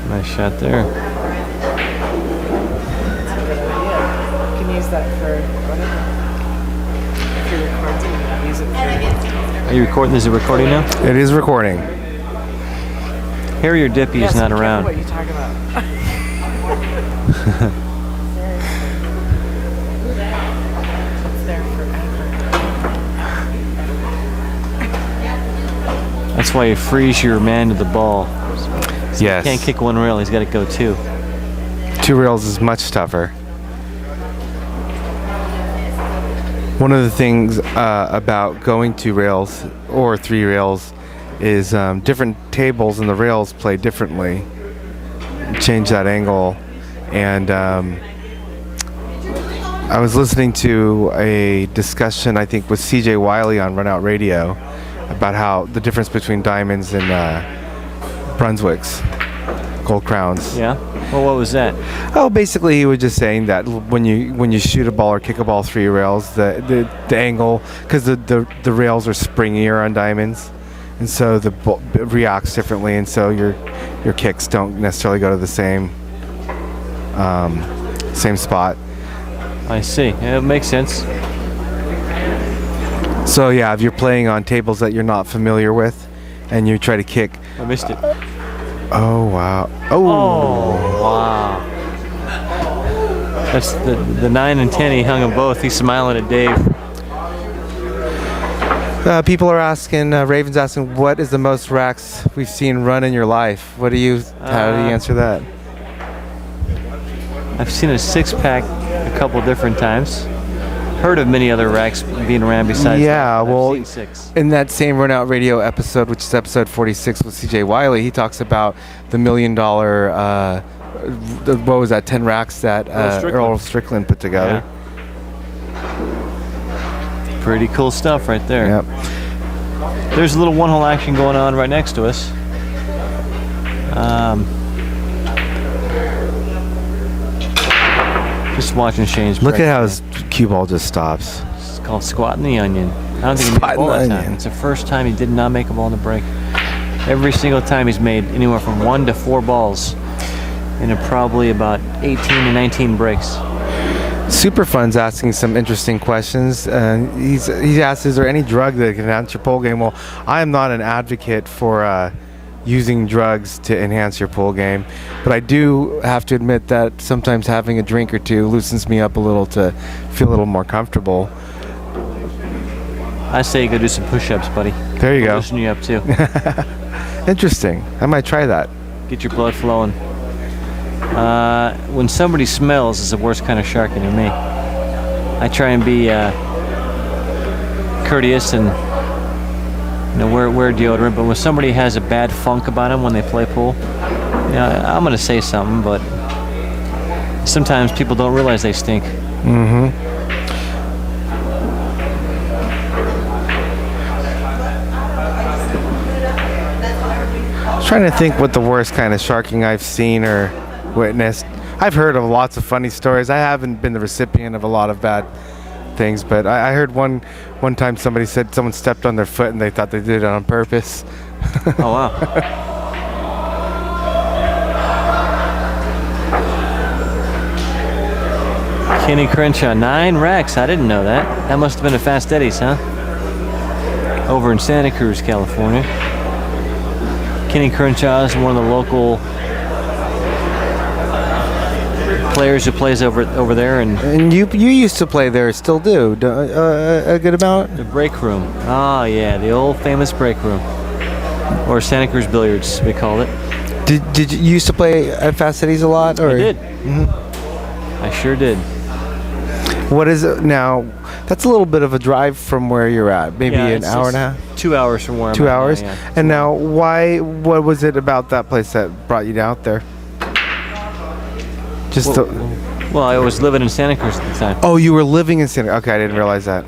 Nice shot there. That's a good idea. You can use that for whatever. If you're recording, use it for... Are you recording? Is it recording now? It is recording. Harrier Dippy is not around. What are you talking about? It's there forever. That's why you freeze your man to the ball. So Yes. He can't kick one rail. He's got to go two. 2 rails is much tougher. One of the things about going 2 rails or 3 rails is different tables and the rails play differently. Change that angle. And I was listening to a discussion, I think, with CJ Wiley on Run Out Radio about how the difference between diamonds and Brunswicks, gold crowns. Yeah. Well, what was that? Oh, basically he was just saying that when you shoot a ball or kick a ball 3 rails, the angle, because the rails are springier on diamonds, and so the ball reacts differently, and so your kicks don't necessarily go to the same spot. I see. Yeah, it makes sense. So yeah, if you're playing on tables that you're not familiar with, and you try to kick. I missed it. Oh wow! Oh wow! That's the 9 and 10. He hung them both. He's smiling at Dave. People are asking. Raven's asking, what is the most racks we've seen run in your life? How do you answer that? I've seen a 6-pack a couple different times. Heard of many other racks being around besides that. Well, I've seen 6. In that same Run Out Radio episode, which is episode 46 with CJ Wiley, he talks about the $1 million, what was that, 10 racks that Earl Strickland put together. Yeah. Pretty cool stuff right there. Yep. There's a little one-hole action going on right next to us. Just watching Shane's. Look at how his cue ball just stops. It's called squatting the onion. I don't think he made a ball that time. It's the first time he did not make a ball in the break. Every single time he's made anywhere from 1 to 4 balls in probably about 18 to 19 breaks. Superfun's asking some interesting questions. He's asked, is there any drug that can enhance your pool game? Well, I am not an advocate for using drugs to enhance your pool game, but I do have to admit that sometimes having a drink or two loosens me up a little to feel a little more comfortable. I say you go do some push-ups, buddy. There you go. Loosen you up too. Interesting. I might try that. Get your blood flowing. When somebody smells is the worst kind of sharking to me. I try and be courteous and wear deodorant, but when somebody has a bad funk about them when they play pool, I'm gonna say something, but sometimes people don't realize they stink. Mm-hmm. I was trying to think what the worst kind of sharking I've seen or witnessed. I've heard of lots of funny stories. I haven't been the recipient of a lot of bad things, but I heard one time somebody said someone stepped on their foot and they thought they did it on purpose. Oh wow. Kenny Crenshaw, 9 racks. I didn't know that. That must have been a Fast Eddie's, huh? Over in Santa Cruz, California. Kenny Crenshaw is one of the local players who plays over there, and you used to play there, still do a good amount. The break room. Oh yeah, the old famous break room, or Santa Cruz Billiards, we called it. Did you used to play at Fast Cities a lot? Or? I did. Mm-hmm. I sure did. What is it now? That's a little bit of a drive from where you're at. Maybe an hour and a half. 2 hours from where I'm at. 2 hours. Now, yeah. And now, why? What was it about that place that brought you out there? Well, I was living in Santa Cruz at the time. Oh, you were living in Santa. Okay, I didn't realize that.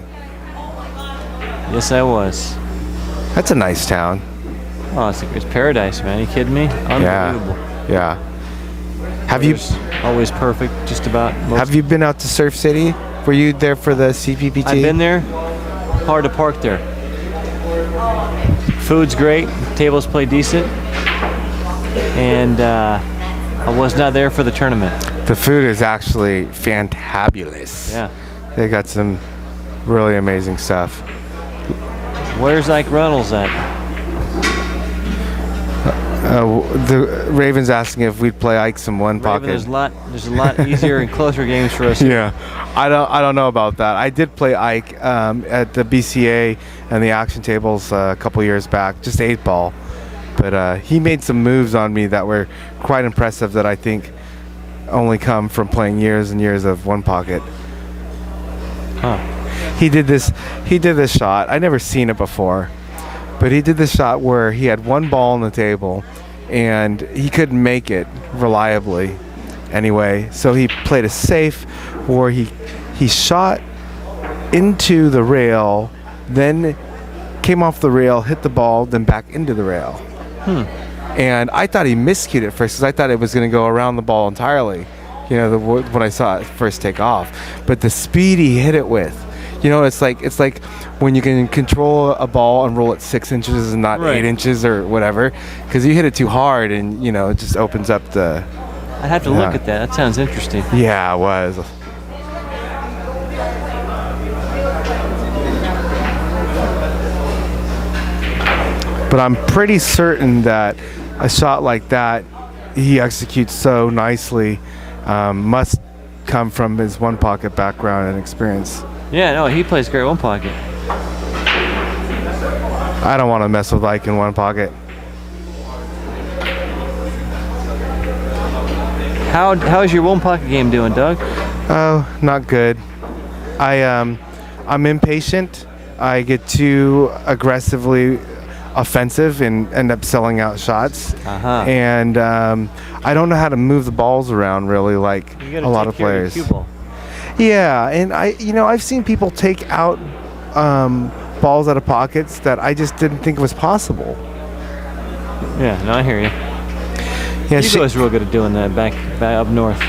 Yes, I was. That's a nice town. Oh, it's paradise, man. Are you kidding me? Unbelievable. Yeah. Have you always perfect? Just about. Have you been out to Surf City? Were you there for the CPPT? I've been there. Hard to park there. Food's great. Tables play decent. And I was not there for the tournament. The food is actually fantabulous. Yeah. They got some really amazing stuff. Where's Ike Reynolds at? The Raven's asking if we'd play Ike some one pocket. There's a lot easier and closer games for us. Yeah, I don't know about that. I did play Ike at the BCA and the action tables a couple years back, just 8-ball. But he made some moves on me that were quite impressive that I think only come from playing years and years of one pocket. Huh. He did this shot. I never seen it before. But he did this shot where he had one ball on the table and he couldn't make it reliably anyway. So he played a safe where he shot into the rail, then came off the rail, hit the ball, then back into the rail. And I thought he miscued it first because I thought it was going to go around the ball entirely, when I saw it first take off. But the speed he hit it with, it's like when you can control a ball and roll it 6 inches and not 8 inches or whatever, because you hit it too hard and it just opens up the. I'd have to look at that. That sounds interesting. Yeah, it was. But I'm pretty certain that a shot like that he executes so nicely must come from his one pocket background and experience. Yeah, no, he plays great one pocket. I don't want to mess with Ike in one pocket. How's your one pocket game doing, Doug? Oh, not good. I'm impatient. I get too aggressively offensive and end up selling out shots. And I don't know how to move the balls around really like a lot of players. Yeah, and I've seen people take out balls out of pockets that I just didn't think was possible. Yeah, no, I hear you. Yeah, Hugo's real good at doing that back up north.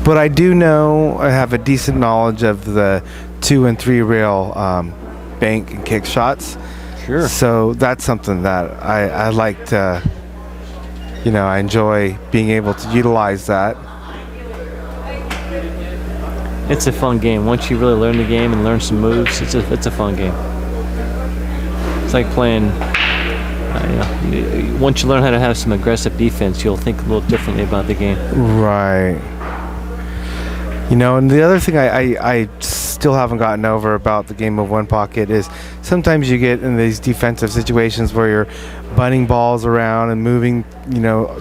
But I do know I have a decent knowledge of the 2 and 3 rail bank and kick shots. Sure. So that's something that I like to, I enjoy being able to utilize that. It's a fun game. Once you really learn the game and learn some moves, it's a fun game. It's like playing. Once you learn how to have some aggressive defense, you'll think a little differently about the game. Right. And the other thing I still haven't gotten over about the game of one pocket is sometimes you get in these defensive situations where you're bunting balls around and moving,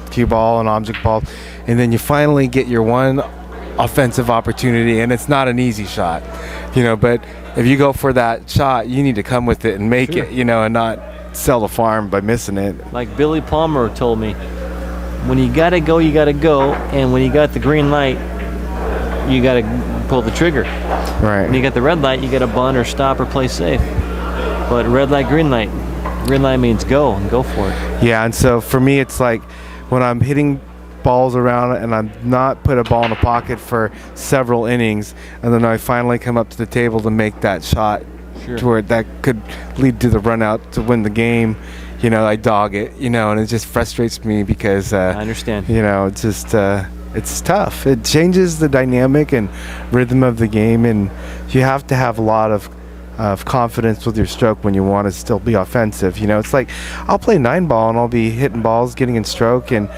cue ball and object ball, and then you finally get your one offensive opportunity, and it's not an easy shot, but if you go for that shot, you need to come with it and make it, and not sell the farm by missing it. Like Billy Palmer told me, when you gotta go, and when you got the green light, you gotta pull the trigger. Right. When you got the red light, you gotta bunt or stop or play safe. But red light, green light. Green light means go and go for it. Yeah, and so for me, it's like when I'm hitting balls around and I'm not put a ball in a pocket for several innings, and then I finally come up to the table to make that shot to where that could lead to the run out to win the game, I dog it, and it just frustrates me because I understand. It's just it's tough. It changes the dynamic and rhythm of the game, and you have to have a lot of confidence with your stroke when you want to still be offensive. It's like I'll play 9-ball and I'll be hitting balls, getting in stroke, and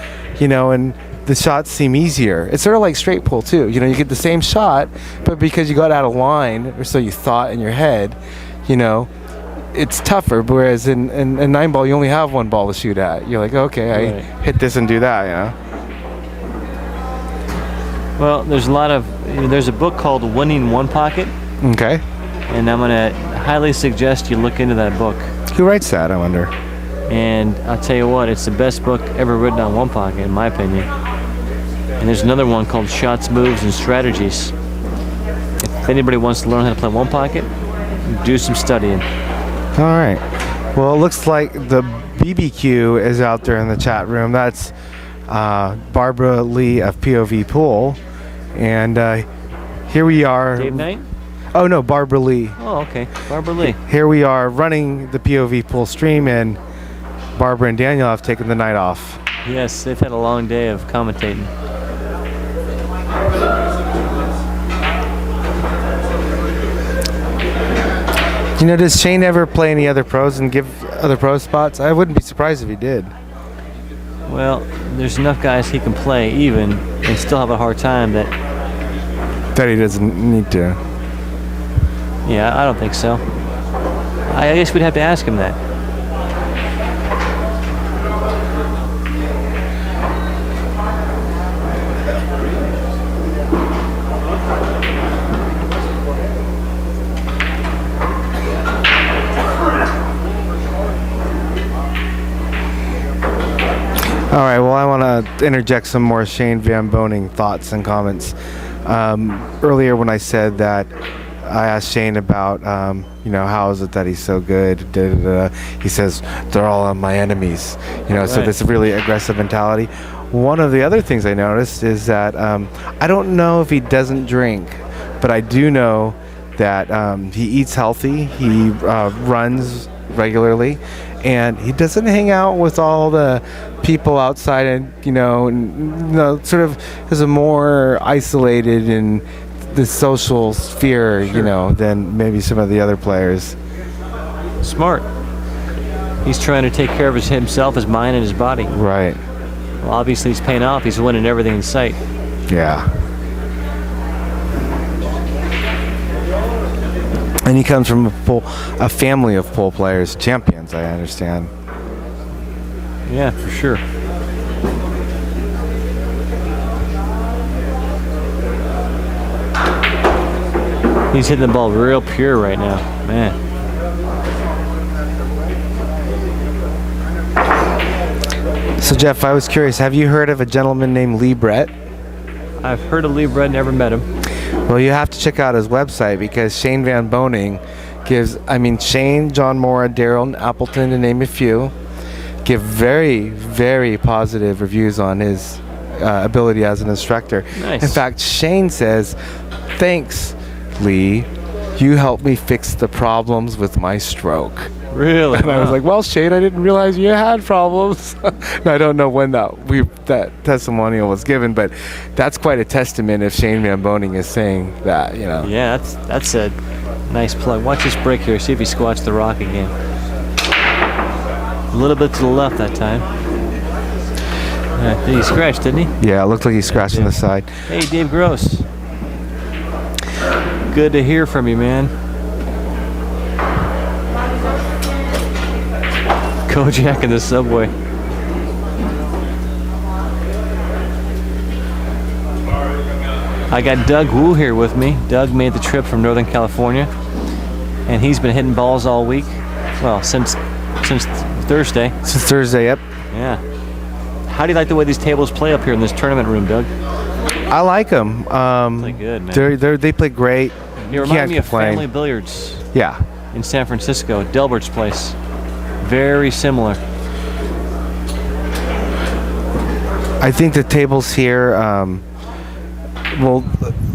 and the shots seem easier. It's sort of like straight pull too. You get the same shot, but because you got out of line, or so you thought in your head, it's tougher. Whereas in 9-ball, you only have one ball to shoot at. You're like, okay, I hit this and do that. Well, there's a book called Winning One Pocket. Okay. And I'm gonna highly suggest you look into that book. Who writes that, I wonder? And I'll tell you what, it's the best book ever written on one pocket, in my opinion. And there's another one called Shots, Moves, and Strategies. If anybody wants to learn how to play one pocket, do some studying. All right. Well, it looks like the BBQ is out there in the chat room. That's Barbara Lee of POVPOOL. And here we are. Dave Knight? Oh, no, Barbara Lee. Oh, okay. Barbara Lee. Here we are running the POVPOOL stream, and Barbara and Daniel have taken the night off. Yes, they've had a long day of commentating. You know, does Shane ever play any other pros and give other pro spots? I wouldn't be surprised if he did. Well, there's enough guys he can play even and still have a hard time that He doesn't need to. yeah, I don't think so. I guess we'd have to ask him that. All right, well, I want to interject some more Shane VanBoening thoughts and comments. Earlier when I said that I asked Shane about, how is it that he's so good? He says, they're all my enemies. So Right. this really aggressive mentality. One of the other things I noticed is that I don't know if he doesn't drink, but I do know that he eats healthy, he runs regularly, and he doesn't hang out with all the people outside and sort of is a more isolated in the social sphere, than maybe some of the other players. Smart. He's trying to take care of himself, his mind, and his body. Right. Well, obviously he's paying off. He's winning everything in sight. Yeah. And he comes from a family of pool players, champions, I understand. Yeah, for sure. He's hitting the ball real pure right now, man. So Jeff, I was curious, have you heard of a gentleman named Lee Brett? I've heard of Lee Brett, never met him. Well, you have to check out his website because Shane VanBoening gives, Shane, John Mora, Daryl Appleton, to name a few, give very, very positive reviews on his ability as an instructor. Nice. In fact, Shane says, thanks, Lee. You helped me fix the problems with my stroke. Really? And I was like, well, Shane, I didn't realize you had problems. I don't know when that testimonial was given, but that's quite a testament if Shane VanBoening is saying that, Yeah, that's a nice plug. Watch this break here. See if he squats the rock again. A little bit to the left that time. He scratched, didn't he? Yeah, it looked like he scratched on the side. Hey, Dave Gross. Good to hear from you, man. Kojak in the subway. I got Doug Wu here with me. Doug made the trip from Northern California, and he's been hitting balls all week. Well, since Thursday. Since Thursday, yep. Yeah. How do you like the way these tables play up here in this tournament room, Doug? I like them. Play good, man. They play great. You remind me of Family Billiards Yeah. in San Francisco, Delbert's place. Very similar. I think the tables here,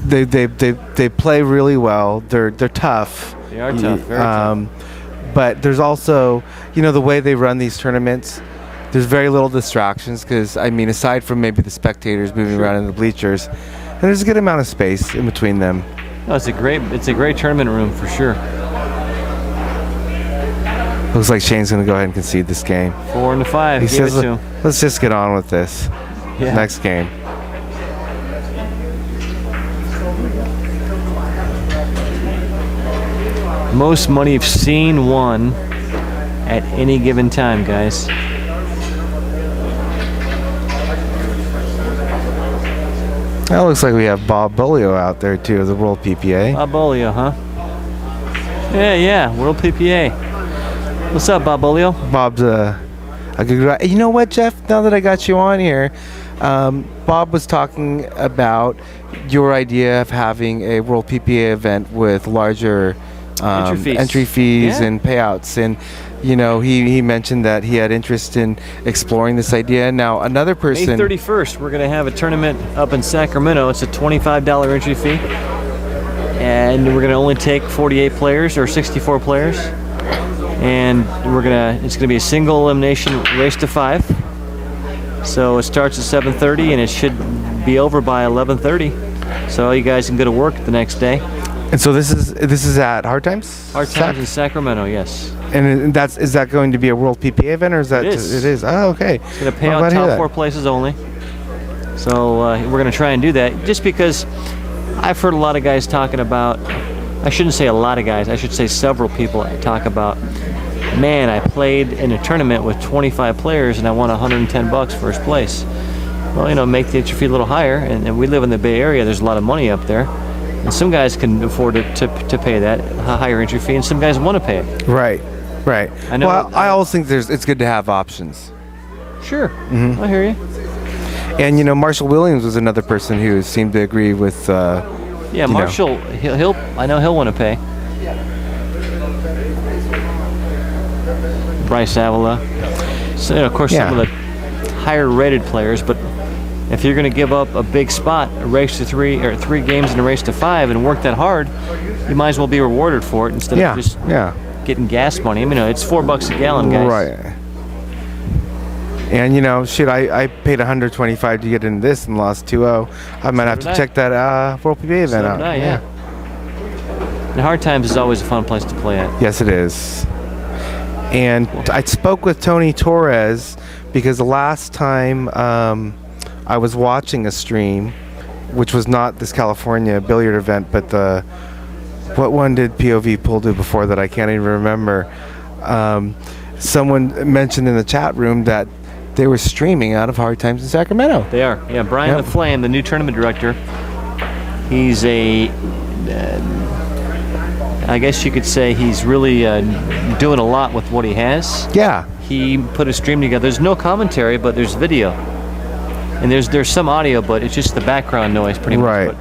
they play really well. They're tough. They are tough, very tough. But there's also, the way they run these tournaments, there's very little distractions because, aside from maybe the spectators moving around in the bleachers, and there's a good amount of space in between them. No, it's a great tournament room for sure. Looks like Shane's going to go ahead and concede this game. 4-5. He He gave it says, to him. let's just get on with this. Yeah. Next game. Most money you've seen won at any given time, guys. That looks like we have Bob Bolio out there too, the World PPA. Bob Bolio, huh? Yeah, World PPA. What's up, Bob Bolio? Bob's a good guy. You know what, Jeff? Now that I got you on here, Bob was talking about your idea of having a World PPA event with larger entry fees Yeah. and payouts. And, he mentioned that he had interest in exploring this idea. Now, another May person... 31st, we're going to have a tournament up in Sacramento. It's a $25 entry fee. And we're going to only take 48 players or 64 players. And it's going to be a single elimination race to 5. So it starts at 7:30 and it should be over by 11:30. So you guys can go to work the next day. And so this is at Hard Times? Hard Times in Sacramento, yes. And is that going to be a World PPA event, or is that? It is. It is. Oh, okay. It's going to pay out top 4 places only. So we're going to try and do that, just because I've heard a lot of guys talking about. I shouldn't say a lot of guys. I should say several people talk about. Man, I played in a tournament with 25 players and I won $110 first place. Well, make the entry fee a little higher, and we live in the Bay Area. There's a lot of money up there. And some guys can afford to pay that a higher entry fee, and some guys want to pay it. Right. I know. Well, I always think it's good to have options. Sure. I hear you. And Marshall Williams was another person who seemed to agree with. Yeah, Marshall. I know he'll want to pay. Bryce Avila. So of course some of the higher rated players, but if you're going to give up a big spot, a race to 3 or 3 games in a race to 5, and work that hard, you might as well be rewarded for it instead of just getting gas money. I mean, it's $4 a gallon, guys. Right. And I paid $125 to get in this and lost 2-0. I might have to check that World PPA event out. Yeah. And Hard Times is always a fun place to play at. Yes, it is. And I spoke with Tony Torres because the last time I was watching a stream, which was not this California billiard event, but what one did POVPOOL do before that? I can't even remember. Someone mentioned in the chat room that they were streaming out of Hard Times in Sacramento. They are. Yeah, Brian the Flame, the new tournament director. He's I guess you could say he's really doing a lot with what he has. Yeah. He put a stream together. There's no commentary, but there's video. And there's some audio, but it's just the background noise pretty much. Right.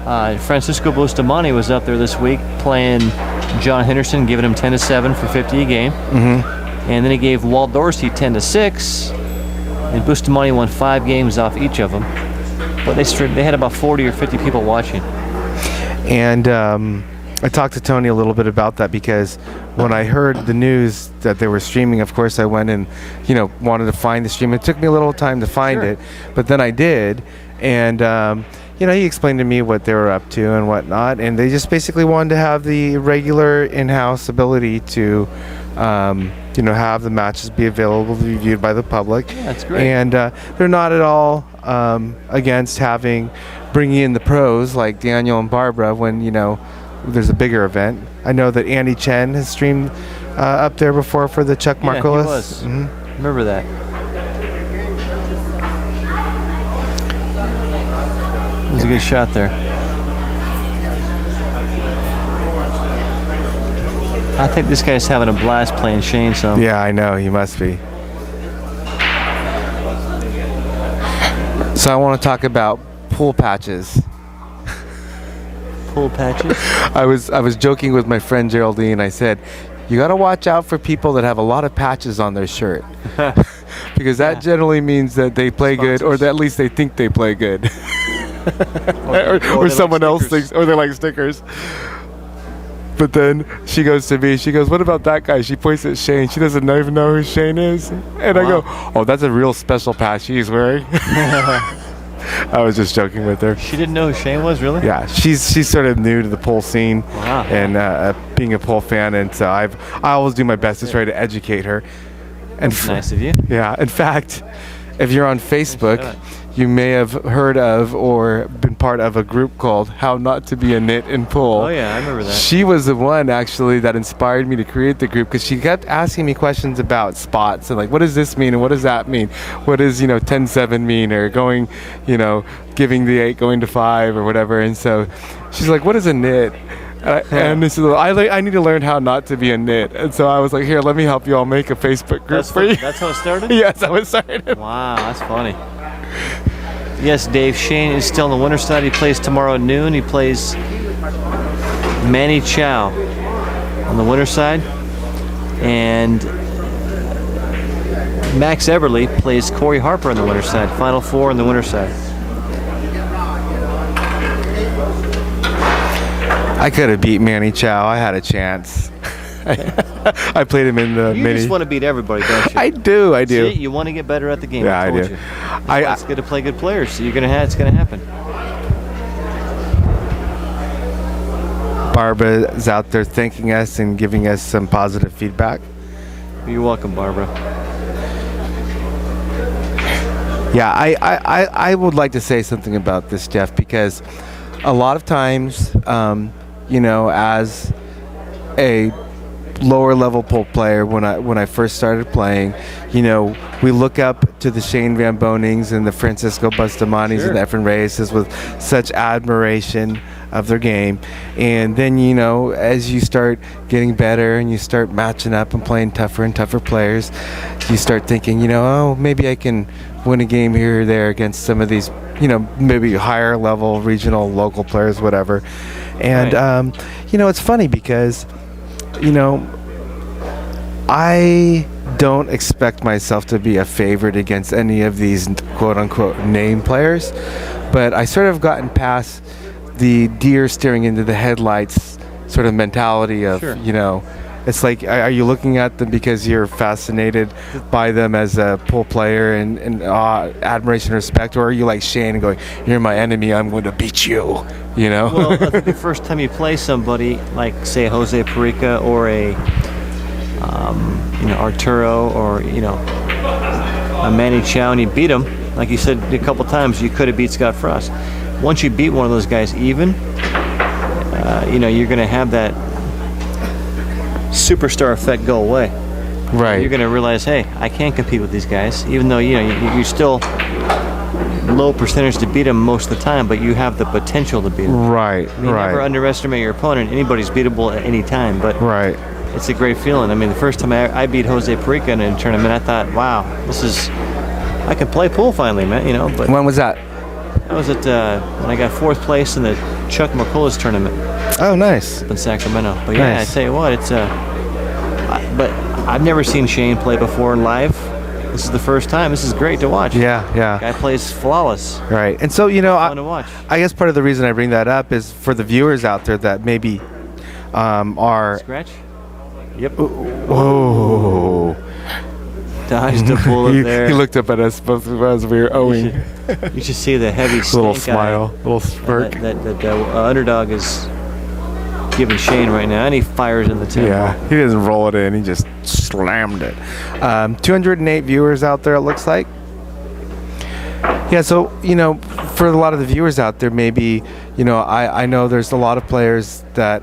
But, Francisco Bustamante was up there this week playing John Henderson, giving him 10-7 for 50 a game. And then he gave Walt Dorsey 10-6. And Bustamante won 5 games off each of them. But they had about 40 or 50 people watching. And I talked to Tony a little bit about that because when I heard the news that they were streaming, of course I went and wanted to find the stream. It took me a little time to find it, but then I did. And he explained to me what they were up to and whatnot, and they just basically wanted to have the regular in-house ability to have the matches be available to be viewed by the public. Yeah, that's great. And they're not at all against bringing in the pros like Daniel and Barbara when there's a bigger event. I know that Andy Chen has streamed up there before for the Chuck Marcolis. He was. Remember that. It was a good shot there. I think this guy's having a blast playing Shane. So yeah, I know he must be. So I want to talk about pool patches. Pool patches? I was joking with my friend Geraldine. I said, you got to watch out for people that have a lot of patches on their shirt. Because that generally means that they play good, or that at least they think they play good. or someone else thinks, or they like stickers. But then she goes to me, she goes, what about that guy? She points at Shane. She doesn't even know who Shane is. And I go, oh, that's a real special patch he's wearing. I was just joking with her. She didn't know who Shane was, really? Yeah, she's sort of new to the pole scene. Wow. And being a pole fan, and so I always do my best to try to educate her. And that's nice of you. Yeah, in fact, if you're on Facebook, you may have heard of or been part of a group called How Not to Be a Nit in Pool. Oh yeah, I remember that. She was the one actually that inspired me to create the group because she kept asking me questions about spots and like, what does this mean and what does that mean? What does 10-7 mean, or going, giving the 8 going to 5 or whatever. And so she's like, what is a nit? And this is I need to learn how not to be a nit. And so I was like, here, let me help you all make a Facebook group for you. That's how it started? Yes, that's how it started. Wow, that's funny. Yes, Dave, Shane is still on the winter side. He plays tomorrow at noon. He plays Manny Chow on the winter side. And Max Everly plays Corey Harper on the winter side. Final 4 on the winter side. I could have beat Manny Chow. I had a chance. I played him in the You mini. just want to beat everybody, don't you? I do. See, you want to get better at the game. Yeah, I I told do. you. That's why it's good to play good players. So it's gonna happen. Barbara is out there thanking us and giving us some positive feedback. You're welcome, Barbara. Yeah, I would like to say something about this, Jeff, because a lot of times, you know, as a lower level pool player, when I first started playing, you know, we look up to the Shane VanBoenings and the Francisco Bustamantes and the Efren Reyes with such admiration of their game. And then, you know, as you start getting better and you start matching up and playing tougher and tougher players, you start thinking, you know, oh, maybe I can win a game here or there against some of these, you know, maybe higher level regional local players, whatever. And you know, it's funny because, you know, I don't expect myself to be a favorite against any of these quote unquote name players, but I sort of gotten past the deer staring into the headlights sort of mentality of, you know, it's like, are you looking at them because you're fascinated by them as a pool player and admiration and respect, or are you like Shane and going, you're my enemy, I'm going to beat you, you know? Well, I think the first time you play somebody like, say, Jose Perica or a, you know, Arturo or, you know, a Manny Chow, and you beat him, like you said a couple times, you could have beat Scott Frost. Once you beat one of those guys even, you know, you're going to have that superstar effect go away. Right. You're going to realize, hey, I can't compete with these guys, even though, you know, you're still low percentage to beat them most of the time, but you have the potential to beat them. Right, I mean, never underestimate your opponent. Anybody's beatable at any time, but it's a great feeling. I mean, the first time I beat Jose Perica in a tournament, I thought, wow, I can play pool finally, man, you know. But when was that? That was at when I got 4th place in the Chuck McCullough's tournament. Oh, nice. Up in Sacramento. But yeah, I tell you what, it's but I've never seen Shane play before live. This is the first time. This is great to watch. Yeah. Guy plays flawless. Right. And so, you know, fun to watch. I guess part of the reason I bring that up is for the viewers out there that maybe are... Scratch? Yep. Whoa. Dodged a bullet there. He looked up at us both as we were owing. You should see the heavy little smile, little smirk. That Underdog is giving Shane right now, and he fires in the 10. Yeah, he doesn't roll it in. He just slammed it. 208 viewers out there, it looks like. Yeah, so, you know, for a lot of the viewers out there, maybe, you know, I know there's a lot of players that,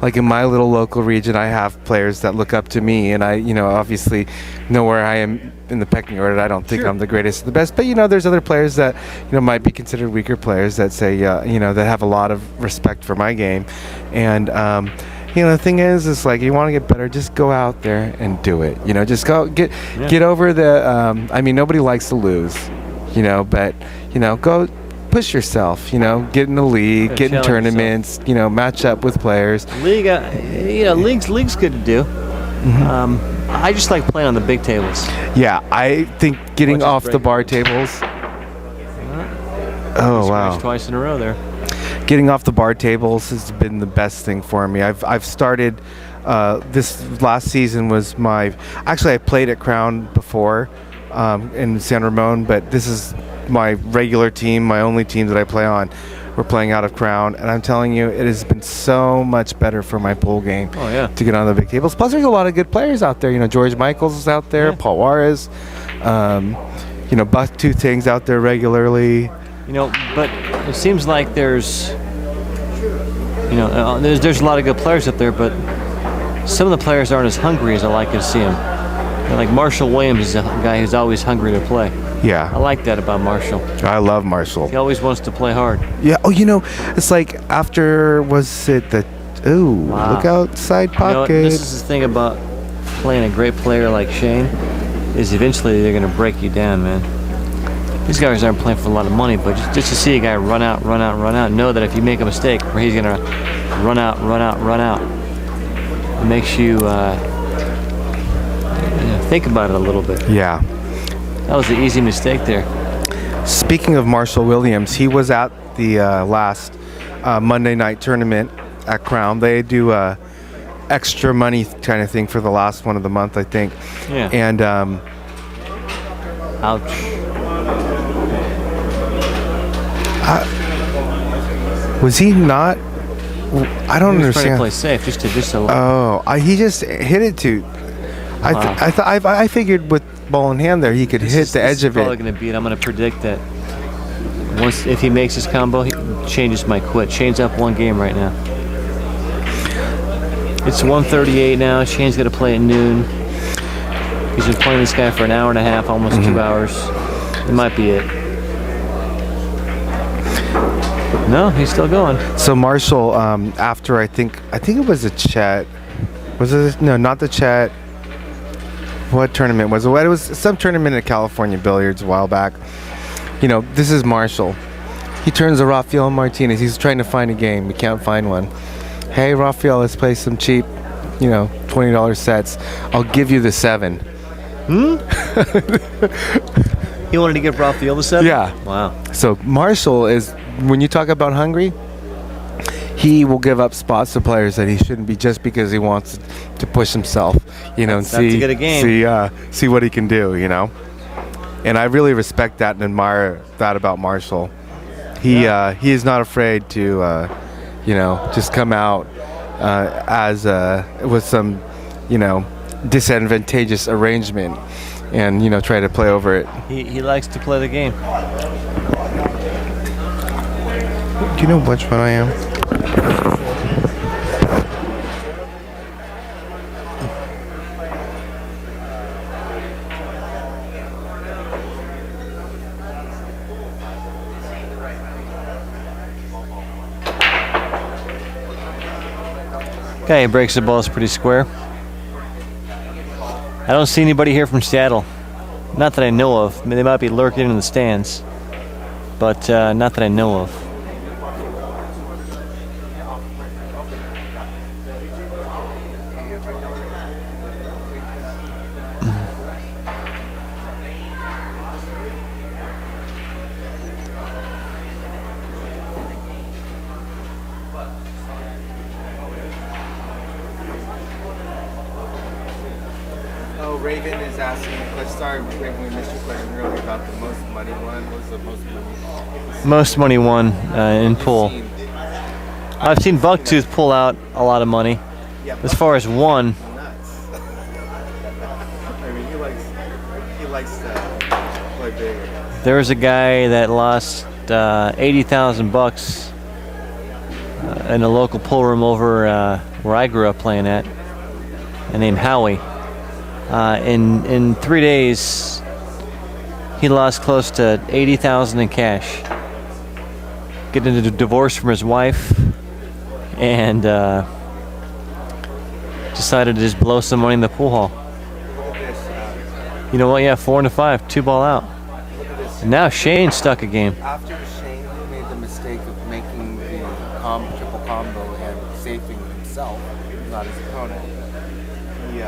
like in my little local region, I have players that look up to me, and I, you know, obviously know where I am in the pecking order. I don't think I'm the greatest or the best, but, you know, there's other players that, you know, might be considered weaker players that say, you know, that have a lot of respect for my game. And, you know, the thing is like, you want to get better, just go out there and do it. You know, just go get over the, I mean, nobody likes to lose. You know, but, you know, go push yourself, you know, get in the league, get in tournaments, you know, match up with players. League, you know, league's good to do. I just like playing on the big tables. Yeah, I think getting off the bar tables. Oh, wow. Twice in a row there. Getting off the bar tables has been the best thing for me. I've started, this last season was actually I played at Crown before. In San Ramon, but this is my regular team, my only team that I play on. We're playing out of Crown, and I'm telling you, it has been so much better for my pool game to get on the big tables. Plus, there's a lot of good players out there. You know, George Michaels is out there, Paul Juarez, you know, Bucktooth Ting's out there regularly. You know, but it seems like there's, you know, there's a lot of good players up there, but some of the players aren't as hungry as I like to see them. Like Marshall Williams is a guy who's always hungry to play. Yeah. I like that about Marshall. I love Marshall. He always wants to play hard. Yeah. Oh, you know, it's like after, was it the, look outside pocket. You know, this is the thing about playing a great player like Shane, is eventually they're going to break you down, man. These guys aren't playing for a lot of money, but just to see a guy run out, know that if you make a mistake, he's going to run out. It makes you... think about it a little bit. Yeah. That was an easy mistake there. Speaking of Marshall Williams, he was at the last Monday night tournament at Crown. They do extra money kind of thing for the last one of the month, I think. Yeah. And Ouch. was he not? I don't He was trying to understand. play safe, just to He just hit it to. I figured with ball in hand there, he could hit the edge of probably it. going to beat. I'm going to predict that if he makes his combo, he changes my quit. Shane's up 1 game right now. It's 1:38 now. Shane's got to play at noon. He's been playing this guy for an hour and a half, almost 2 hours. It might be it. No, he's still going. So Marshall, after I think it was a chat. Was it? No, not the chat. What tournament was it? It was some tournament at California Billiards a while back. You know, this is Marshall. He turns to Rafael Martinez. He's trying to find a game. He can't find one. Hey, Rafael, let's play some cheap, $20 sets. I'll give you the 7. He wanted to give Rafael the 7? Yeah. Wow. So Marshall is, when you talk about hungry, he will give up spots to players that he shouldn't be just because he wants to push himself, and That's to get a game. see what he can do, And I really respect that and admire that about Marshall. He is not afraid to, just come out as with some, disadvantageous arrangement, and try to play over it. He likes to play the game. Do you know which one I am? Okay, he breaks the ball. It's pretty square. I don't see anybody here from Seattle. Not that I know of. I mean, they might be lurking in the stands, but not that I know of. Raven is asking, let's start Raven, we missed your question earlier about the most money one. What was the most money? Most money won in pool. I've seen Bucktooth pull out a lot of money. As far as one, Nuts. I mean, he likes to play big. there was a guy that lost $80,000 in a local pool room over where I grew up playing at, named Howie. In 3 days, he lost close to $80,000 in cash. Getting a divorce from his wife, and decided to just blow some money in the pool hall. You know what? Yeah, 4 and 5, 2 ball out. And now Shane's stuck a game. After Shane made the mistake of making the triple combo and safing himself, not his opponent, he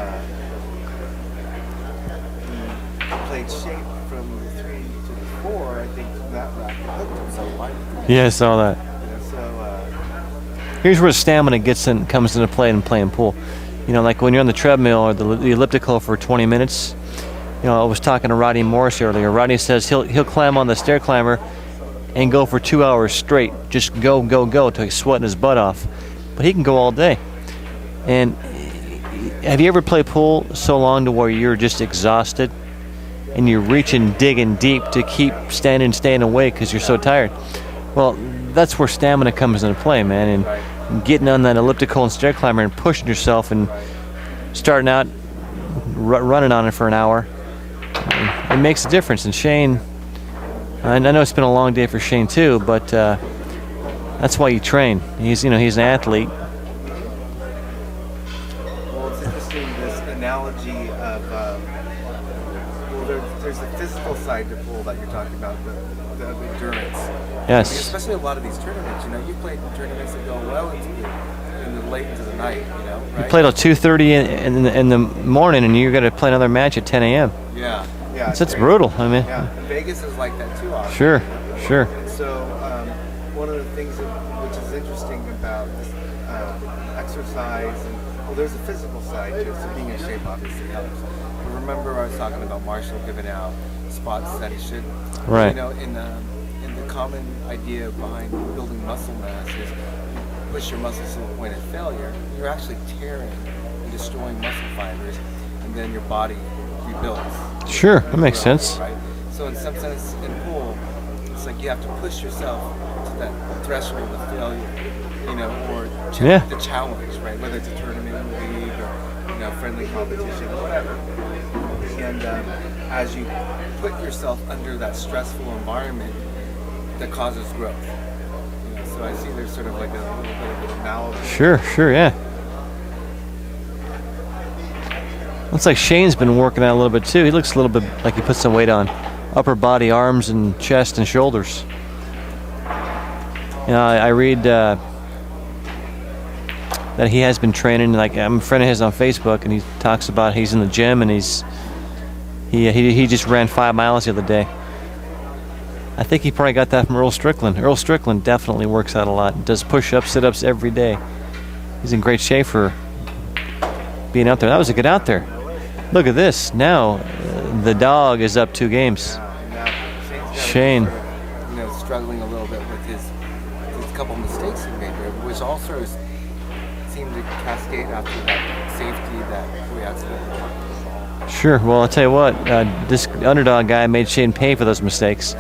played shape from the 3 to the 4. I think that racket hooked him so wide. Yeah, I saw that. So Here's where stamina comes into play in playing pool. Like when you're on the treadmill or the elliptical for 20 minutes. I was talking to Rodney Morris earlier. Rodney says he'll climb on the stair climber and go for 2 hours straight. Just go till he's sweating his butt off. But he can go all day. And have you ever played pool so long to where you're just exhausted and you're reaching, digging deep to keep staying awake because you're so tired? Well, that's where stamina comes into play, man. And getting on that elliptical and stair climber and pushing yourself and starting out running on it for an hour, it makes a difference. And Shane, I know it's been a long day for Shane too, but that's why you train. He's an athlete. well, it's interesting, this analogy of there's the physical side to pool that you're talking about, the endurance. Yes. Especially a lot of these tournaments. You played tournaments that go well into late into the night. You play till 2:30 in the morning, and you're going to play another match at 10 a.m. Yeah. It's brutal. I mean. Yeah. Vegas is like that too. Often. Sure. So one of the things which is interesting about this exercise and Well, there's a physical side to it, so being in shape obviously helps. But remember I was talking about Marshall giving out spots that he shouldn't. Right. You know, in the common idea behind building muscle mass is you push your muscles to the point of failure, you're actually tearing and destroying muscle fibers, and then your body rebuilds. Sure, that makes sense. Right? So in some sense, in pool, it's like you have to push yourself to that threshold of failure, you know, or the challenge, right? Whether it's a tournament, league, or friendly competition, or whatever. And as you put yourself under that stressful environment, that causes growth. You know, so I see there's sort of like a little bit of an analogy. Sure, yeah. Looks like Shane's been working out a little bit too. He looks a little bit like he put some weight on. Upper body, arms, and chest and shoulders. You know, I read that he has been training. Like, I'm a friend of his on Facebook, and he talks about he's in the gym and he just ran 5 miles the other day. I think he probably got that from Earl Strickland. Earl Strickland definitely works out a lot. Does push-ups, sit-ups every day. He's in great shape for being out there. That was a good out there. Look at this. Now the dog is up 2 games. Shane. Struggling a little bit with his couple mistakes he made there, which also seemed to cascade after that safety that we accidentally lost. Sure. Well, I'll tell you what. This underdog guy made Shane pay for those mistakes.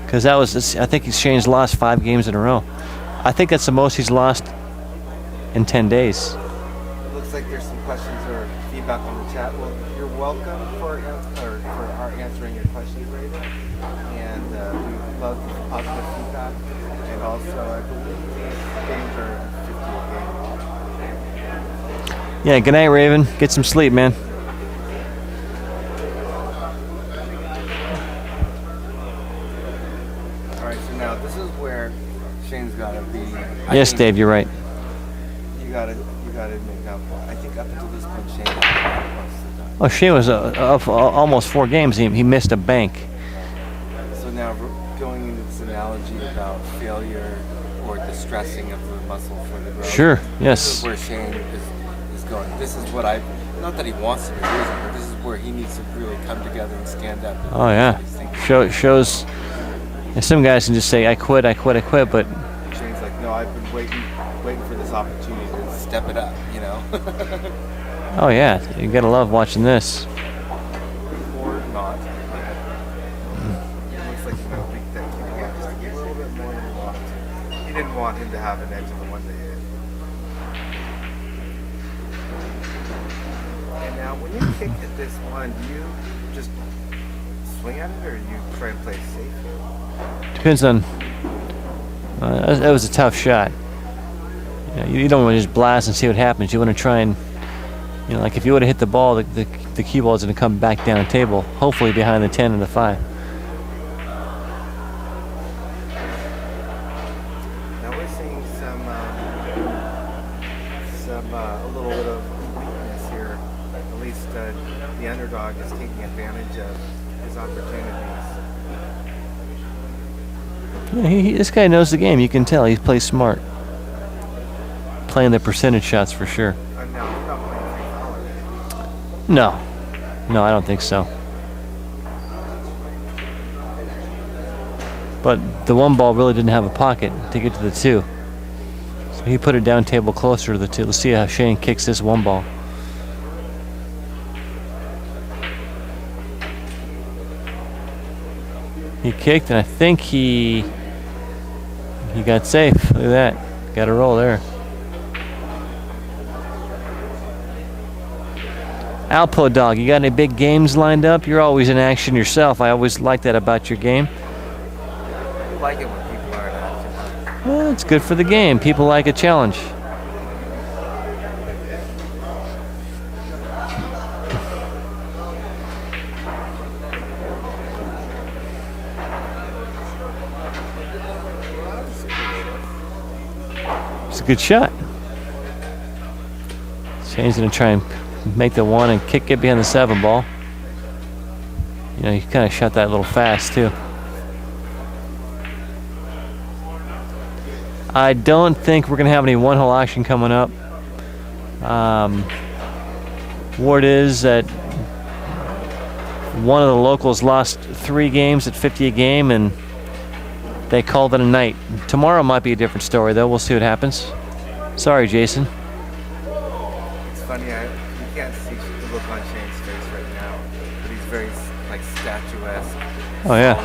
Because I think Shane's lost 5 games in a row. I think that's the most he's lost in 10 days. It looks like there's some questions or feedback on the chat. Well, you're welcome for our answering your questions, Raven. And we love positive feedback. And also, I believe these games are 50 a game. Yeah, good night, Raven. Get some sleep, man. Now this is where Shane's gotta be. Yes, Dave, you're right. You gotta make up. I think up until this point, Shane was most of the time. Oh, Shane was up almost 4 games. He missed a bank. So now we're going into this analogy about failure or distressing of the muscle for the growth. Sure. Yes. This is where Shane is going. This is what not that he wants to be losing, but this is where he needs to really come together and stand up. And oh yeah. Shows. And some guys can just say, I quit, but... Shane's like, no, I've been waiting for this opportunity to step it up, you know? Oh, yeah. You gotta love watching this. Or not. It looks like, big deck again, just to get a little bit more than he wanted to. He didn't want him to have an edge on the one to hit. And now, when you kick at this one, do you just swing at it, or you try and play safe? Depends on. That was a tough shot. You don't want to just blast and see what happens. You want to try and, like if you would have hit the ball, the cue ball is going to come back down the table, hopefully behind the 10 and the 5. Now we're seeing a little bit of weakness here. At least the underdog is taking advantage of his opportunities. Yeah, this guy knows the game. You can tell he plays smart. Playing the percentage shots for sure. No, I don't think so. But the 1 ball really didn't have a pocket to get to the 2. So he put it down table closer to the 2. Let's see how Shane kicks this 1 ball. He kicked, and I think he got safe. Look at that. Got a roll there. Alpo Dog, you got any big games lined up? You're always in action yourself. I always like that about your game. I like it when people are in action. Well, it's good for the game. People like a challenge. It's a good shot. Shane's going to try and make the 1 and kick it behind the 7 ball. He kind of shot that a little fast too. I don't think we're going to have any 1-hole action coming up. Word is that one of the locals lost 3 games at 50 a game, and they called it a night. Tomorrow might be a different story, though. We'll see what happens. Sorry, Jason. It's funny, you can't see the look on Shane's face right now, but he's very like statuesque. Oh yeah.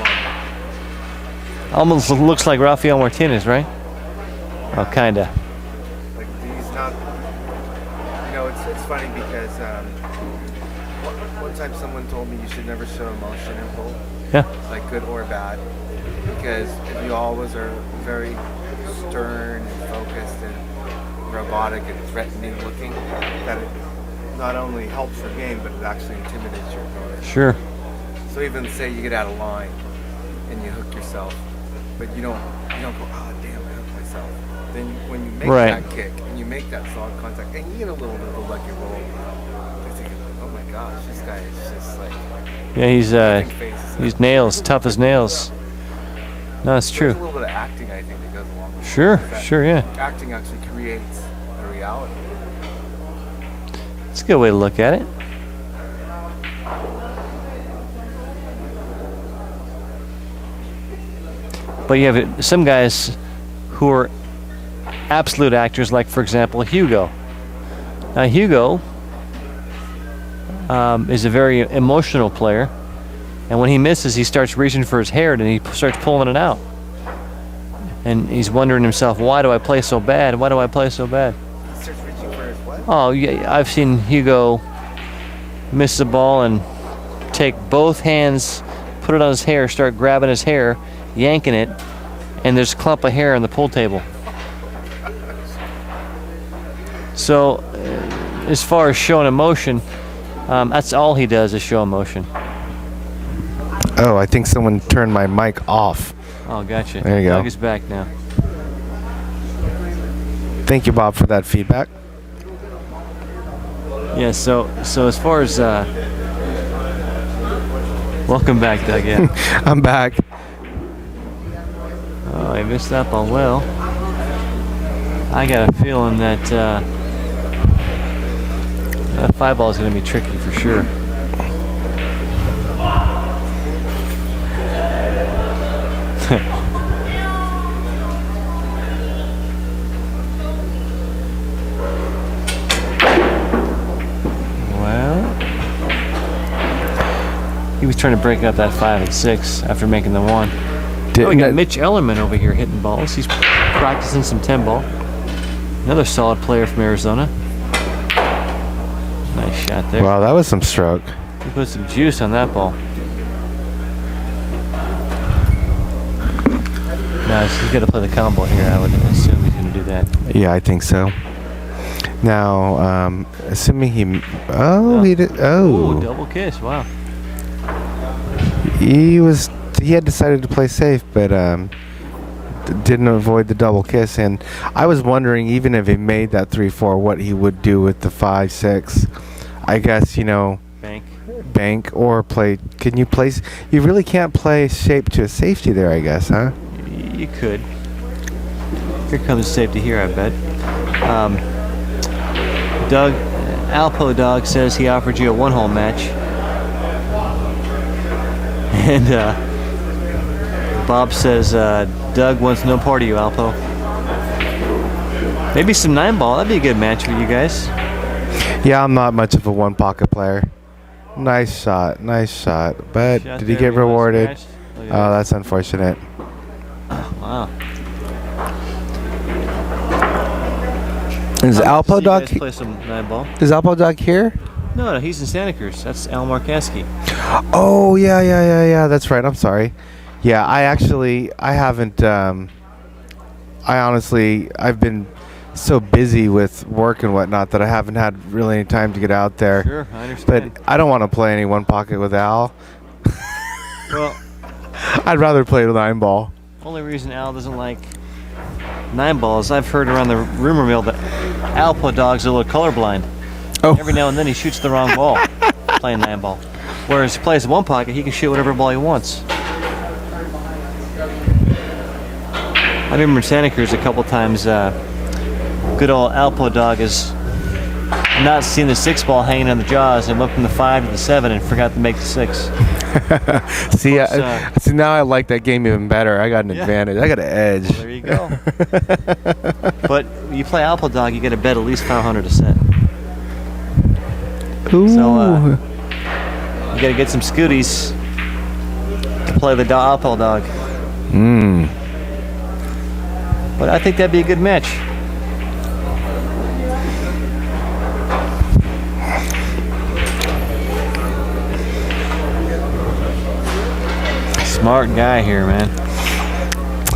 Almost looks like Rafael Martinez, right? Oh, kinda. Like he's not. You know, it's funny because one time someone told me you should never show emotion in pool, Yeah. like good or bad, because if you always are very stern and focused and robotic and threatening looking, that it not only helps your game, but it actually intimidates your opponent. Sure. So even say you get out of line and you hook yourself, but you don't go, oh damn, I hooked myself. Then when you make Right. that kick and you make that solid contact and you get a little bit of a lucky roll, you're thinking, oh my gosh, this guy is just like, Yeah, he's nails, tough as nails. No, it's There's true. a little bit of acting, I think, that goes along with Sure, it. That sure, yeah. Acting actually creates a reality. It's a good way to look at it. But you have some guys who are absolute actors, like, for example, Hugo. Now, Hugo is a very emotional player, and when he misses, he starts reaching for his hair and he starts pulling it out. And he's wondering himself, why do I play so bad? Why do I play so bad? He starts reaching for his what? Oh, yeah, I've seen Hugo miss the ball and take both hands, put it on his hair, start grabbing his hair, yanking it, and there's a clump of hair on the pool table. So, as far as showing emotion, that's all he does is show emotion. Oh, I think someone turned my mic off. Oh, gotcha. There you go. Doug is back now. Thank you, Bob, for that feedback. Yeah, so as far as welcome back, Doug. Yeah. I'm back. Oh, I missed that ball. Well, I got a feeling that that 5 ball is going to be tricky for sure. He was trying to break up that 5 and 6 after making the 1. We got Mitch Ellerman over here hitting balls. He's practicing some 10 ball. Another solid player from Arizona. Nice shot there. Wow, that was some stroke. He put some juice on that ball. No, he's got to play the combo here. I would assume he's going to do that. Yeah, I think so. Now, assuming he... Oh, he did... Oh, Oh. double kiss. Wow. He had decided to play safe, but didn't avoid the double kiss. And I was wondering, even if he made that 3-4, what he would do with the 5-6. I guess, bank or play. Can you place? You really can't play shape to a safety there, I guess, huh? You could. Here comes safety here, I bet. Doug, Alpo Dog says he offered you a 1-hole match. And Bob says Doug wants no part of you, Alpo. Maybe some 9-ball. That'd be a good match for you guys. Yeah, I'm not much of a one-pocket player. Nice shot. But did he get rewarded? Oh, that's unfortunate. Wow. Is Alpo Dog? Play some 9-ball. Is Alpo Dog here? No, he's in Santa Cruz. That's Al Markaski. Oh, yeah. That's right. I'm sorry. Yeah, I haven't. I've been so busy with work and whatnot that I haven't had really any time to get out there. Sure, I understand. But I don't want to play any one pocket with Al. Well, I'd rather play the 9-ball. only reason Al doesn't like 9-balls, I've heard around the rumor mill that Alpo Dog's a little colorblind. Oh. Every now and then he shoots the wrong ball playing 9-ball. Whereas he plays one pocket, he can shoot whatever ball he wants. I remember in Santa Cruz a couple times, good old Alpo Dog has not seeing the 6 ball hanging on the jaws and went from the 5 to the 7 and forgot to make the 6. See, Course, see, now I like that game even better. I got an advantage. I got an edge. There you go. But you play Alpha Dog, you got to bet at least 500 a set. Ooh. So you got to get some scooties to play the Alpha Dog. But I think that'd be a good match. Smart guy here, man.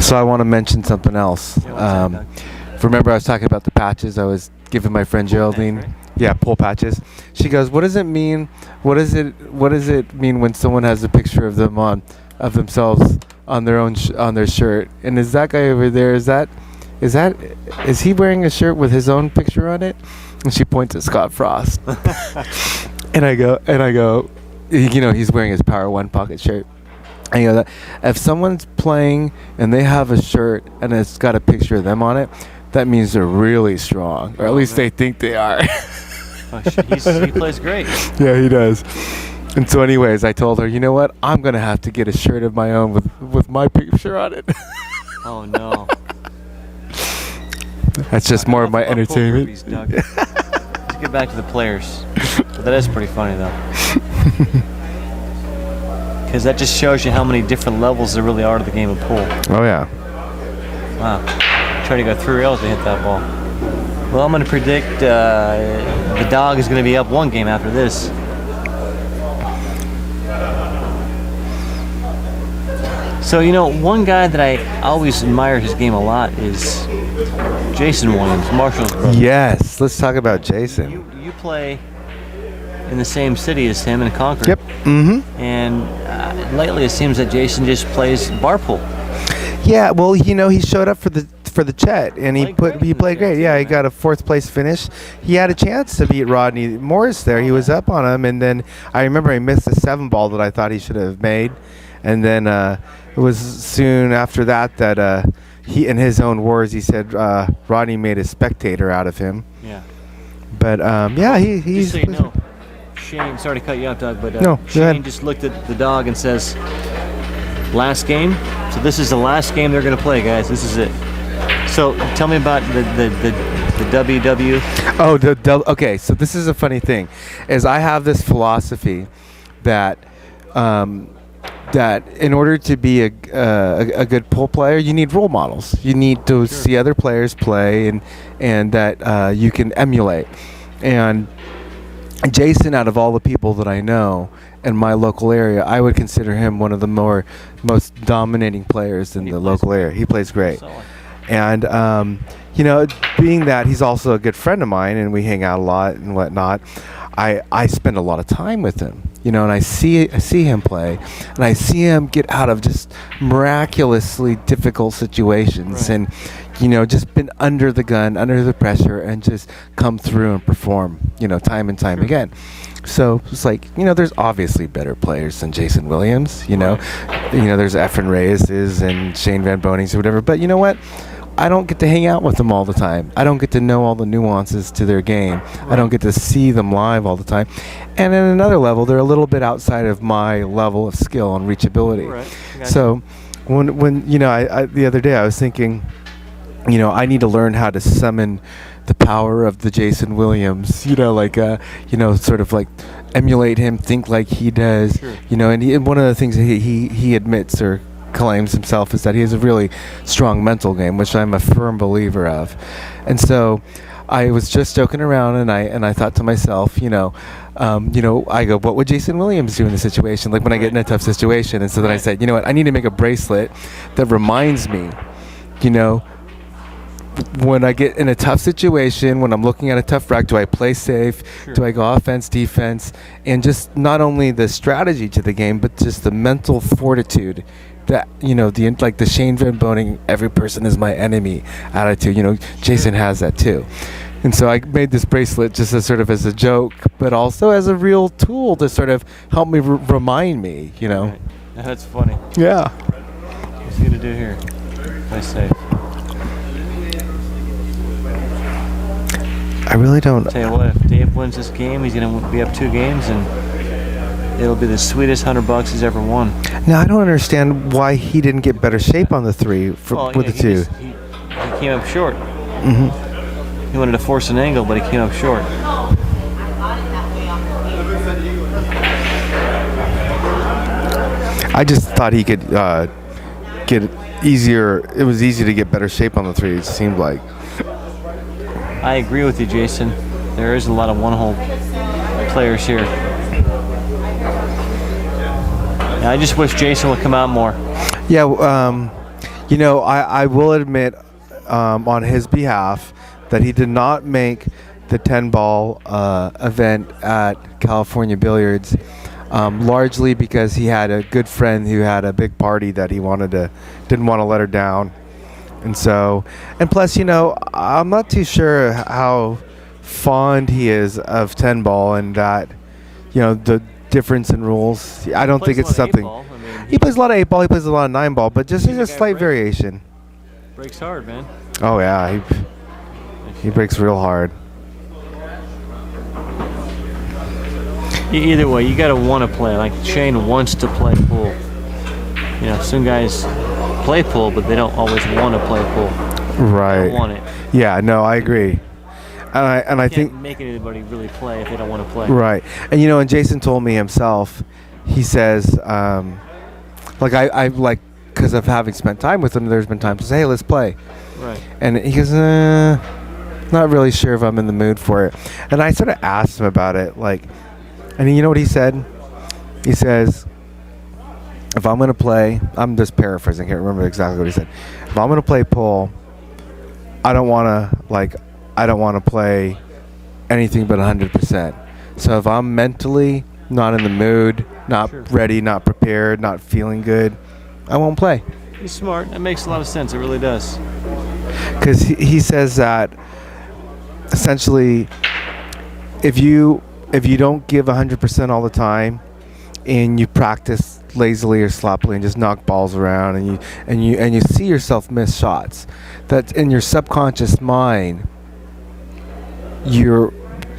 So I want to mention something else. Remember I was talking about the patches I was giving my friend Geraldine? Right? Yeah, pull patches. She goes, "What does it mean? What does it mean when someone has a picture of them of themselves on their own on their shirt? And is that guy over there? Is he wearing a shirt with his own picture on it?" And she points at Scott Frost. and I go, you know, he's wearing his Power One pocket shirt. And you know that if someone's playing and they have a shirt and it's got a picture of them on it, that means they're really strong, or at least they think they are. He plays great. Yeah, he does. And so anyways, I told her, you know what? I'm going to have to get a shirt of my own with my picture on it. Oh, no. That's just more of my entertainment. Let's get back to the players. But that is pretty funny, though. Because that just shows you how many different levels there really are to the game of pool. Oh, yeah. Wow. Try to go 3 rails to hit that ball. Well, I'm going to predict the dog is going to be up 1 game after this. So, you know, one guy that I always admire his game a lot is Jason Williams, Marshall's brother. Yes, let's talk about Jason. You play in the same city as him in Concord. Yep. Mm-hmm. And lately it seems that Jason just plays bar pool. Yeah, well, you know, he showed up for the Chet, and he played great. Yeah, he got a 4th place finish. He had a chance to beat Rodney Morris there. He was up on him, and then I remember he missed a 7 ball that I thought he should have made. And then it was soon after that he, in his own words, he said Rodney made a spectator out of him. Yeah. But yeah, he's. Just so you know, Shane, sorry to cut you off, Doug, but no, Shane just looked at the dog and says, "Last game." So this is the last game they're going to play, guys. This is it. So tell me about the WW. Oh, okay. So this is a funny thing, is I have this philosophy that that in order to be a good pool player, you need role models. You need to see other players play, and that you can emulate. And Jason, out of all the people that I know in my local area, I would consider him one of the most dominating players in the local area. He plays great. And, you know, being that he's also a good friend of mine and we hang out a lot and whatnot, I spend a lot of time with him, you know, and I see him play, and I see him get out of just miraculously difficult situations, right. And, you know, just been under the gun, under the pressure, and just come through and perform, you know, time and time again. So it's like, you know, there's obviously better players than Jason Williams, you know. You know, there's Efren Reyes's and Shane VanBoening's or whatever. But you know what? I don't get to hang out with them all the time. I don't get to know all the nuances to their game. I don't get to see them live all the time. And at another level, they're a little bit outside of my level of skill and reachability. Right. So when you know, I the other day I was thinking, you know, I need to learn how to summon the power of the Jason Williams, you know, like, you know, sort of like emulate him, think like he does, Sure. You know, and one of the things that he admits or claims himself is that he has a really strong mental game, which I'm a firm believer of. And so I was just joking around, and I thought to myself, you know, I go, what would Jason Williams do in this situation? Like when I get in a tough situation. And so then I said, you know what, I need to make a bracelet that reminds me, you know, when I get in a tough situation, when I'm looking at a tough rack, do I play safe? Sure. Do I go offense, defense? And just not only the strategy to the game, but just the mental fortitude that, you know, like the Shane VanBoening, every person is my enemy attitude. You know, Jason has that too. And so I made this bracelet just as sort of as a joke, but also as a real tool to sort of help me remind me, you know. Right. That's funny. Yeah. What's he gonna do here? Play safe. I really don't. Tell you what, if Dave wins this game, he's going to be up 2 games, and it'll be the sweetest $100 he's ever won. Now I don't understand why he didn't get better shape on the 3 with the 2. He came up short. Mm-hmm. He wanted to force an angle, but he came up short. I just thought he could get easier. It was easy to get better shape on the 3. It seemed like. I agree with you, Jason. There is a lot of one-hole players here. Yeah, I just wish Jason would come out more. Yeah, you know, I will admit on his behalf that he did not make the 10-ball event at California Billiards, largely because he had a good friend who had a big party that he didn't want to let her down. And so, and plus, you know, I'm not too sure how fond he is of 10-ball and that, you know, the difference in rules. I don't think it's something. He plays a lot of 8-ball, he plays a lot of 9-ball, but just a slight variation. Breaks hard, man. Oh yeah, he breaks real hard. Either way, you gotta want to play. Like Shane wants to play pool. You know, some guys play pool, but they don't always want to play pool. Right. They don't want it. Yeah. No, I agree. And I think make anybody really play if they don't want to play. Right. And you know, and Jason told me himself. He says, like I like, because of having spent time with him, there's been times to say, hey, let's play. Right. And he goes, not really sure if I'm in the mood for it. And I sort of asked him about it, like, and you know what he said? He says, if I'm going to play, I'm just paraphrasing, I can't remember exactly what he said. If I'm going to play pool, I don't want to play anything but 100%. So if I'm mentally not in the mood, not ready, not prepared, not feeling good, I won't play. He's smart. That makes a lot of sense. It really does. Because he says that essentially, if you don't give 100% all the time, and you practice lazily or sloppily and just knock balls around, and you see yourself miss shots, that in your subconscious mind, you're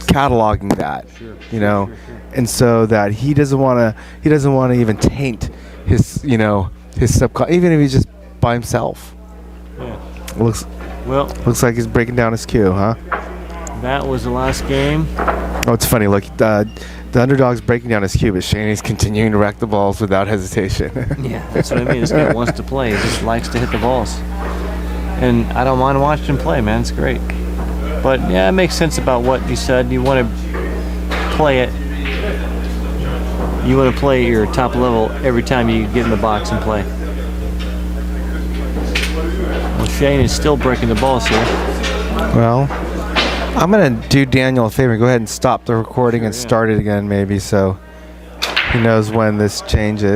cataloging that, you know, and so that he doesn't want to even taint his, you know, his subconscious, even if he's just by himself. Yeah. Looks like he's breaking down his cue, huh? That was the last game. Oh, it's funny. Look, the underdog's breaking down his cue, but Shaney's continuing to rack the balls without hesitation. Yeah, that's what I mean. This guy wants to play. He just likes to hit the balls. And I don't mind watching him play, man. It's great. But, yeah, it makes sense about what you said. You want to play it. You want to play at your top level every time you get in the box and play. Well, Shane is still breaking the balls here. Well, I'm going to do Daniel a favor and go ahead and stop the recording and start it again maybe, so he knows when this changes.